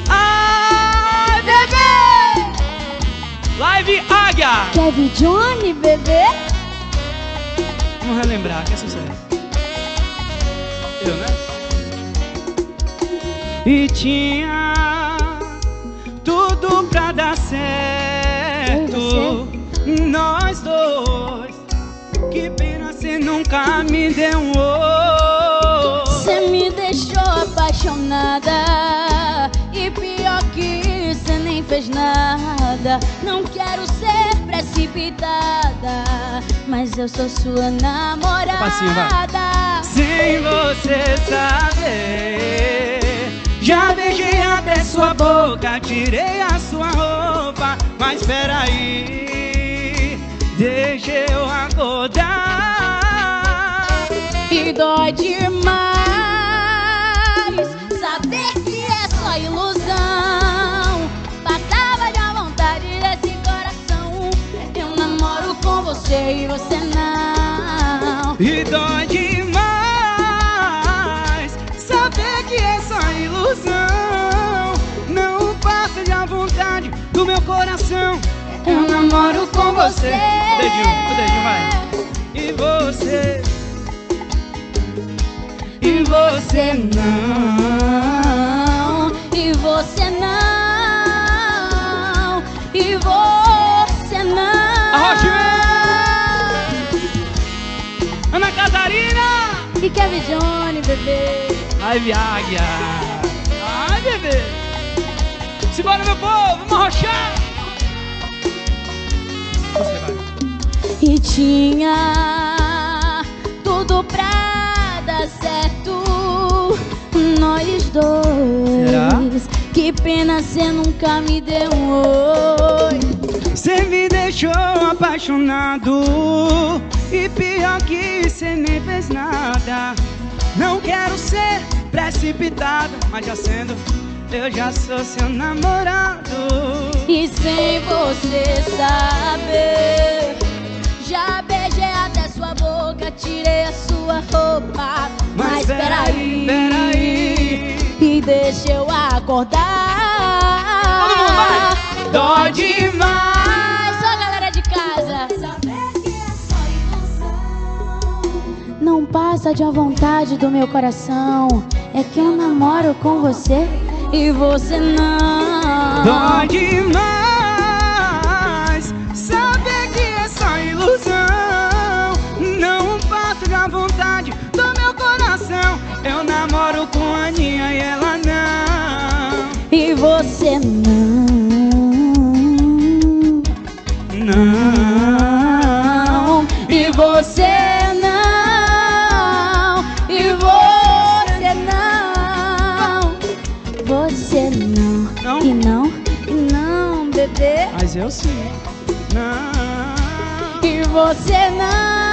Ai, bebê! Live Águia! Kevin Johnny, bebê. Vamos relembrar, que é sucesso. Eu, né? E tinha tudo pra dar certo, nós dois. Que pena cê nunca me deu um oi. Cê me deixou apaixonada, e pior que cê nem fez nada. Não quero ser precipitada, mas eu sou sua namorada. Passinho, sem você saber, já beijei até sua boca, tirei a sua roupa. Mas peraí, deixa eu acordar. E dói demais saber que é só ilusão. Passava de uma vontade desse coração. Eu namoro com você e você não. E dói demais saber que é só ilusão. Não passa de a vontade do meu coração. Eu namoro com você. O dedinho vai. E você não. E você não. E você não. Arrocha, Ana Catarina e Kevin Johnny, bebê. Live Águia. Ai, bebê. Simbora, meu povo, vamos arrochar. Você vai. E tinha tudo pra dar certo, nós dois. Será? Que pena cê nunca me deu um oi. Cê me deixou apaixonado, e pior que cê nem fez nada. Não quero ser precipitado, mas já sendo, eu já sou seu namorado. E sem você saber, já beijei até sua boca, tirei a sua roupa. Mas peraí, e deixa eu acordar. Todo mundo vai! Dói demais, só a galera de casa. Saber que é só ilusão. Não passa de uma vontade do meu coração. É que eu namoro com você e você não. Dói demais saber que é só ilusão. Não passo da vontade do meu coração. Eu namoro com a Aninha e ela não. E você não. Não. E você não. E você não. Você não. Não? E não. E não, bebê. Mas eu sim. Não. E você não.